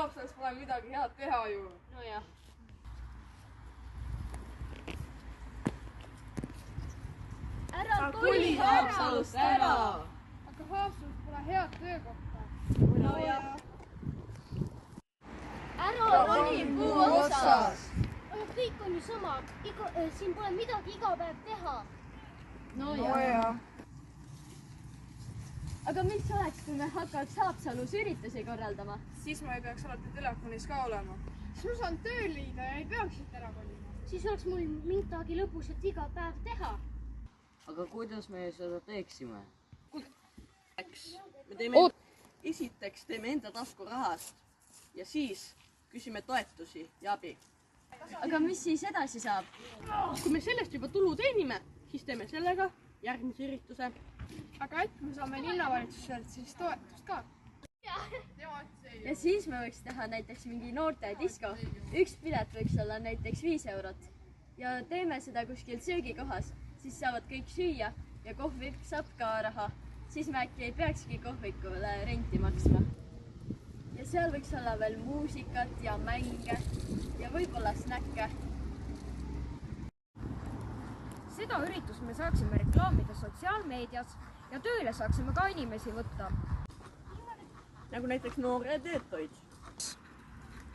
Haapsalus pole midagi head teha ju. Nojah. Ära koli Haapsalust ära! Aga Haapsalus pole head töökohta. Nojah. Ära roni puu otsas! Aga kõik on ju sama. Siin pole midagi iga päev teha. Nojah. Aga mis oleks, kui me hakkaks Haapsalus üritusi korraldama? Siis ma ei peaks alati telefonis ka olema. Siis ma saan tööl liida ja ei peaks siit ära kolima. Siis oleks mul midagi lõbusat iga päev teha. Aga kuidas me seda teeksime? Me teeme esiteks teeme enda tasku rahast ja siis küsime toetusi ja abi. Aga mis siis edasi saab? Kui me sellest juba tulu teenime, siis teeme sellega järgmise ürituse. Aga äkki me saame linnavalitsuselt siis toetust ka? Ja siis me võiks teha näiteks mingi noorte disko. Üks pilet võiks olla näiteks 5 eurot. Ja teeme seda kuskil söögikohas, siis saavad kõik süüa ja kohvik saab ka raha. Siis me äkki ei peakski kohvikule renti maksma. Ja seal võiks olla veel muusikat ja mänge ja võib-olla snäkke. Seda üritust me saaksime reklaamida sotsiaalmeedias ja tööle saaksime ka inimesi võtta. Nagu näiteks noore töötuid.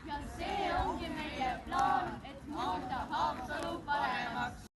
Ja see ongi meie plaan, et muuta Haapsalu paremaks.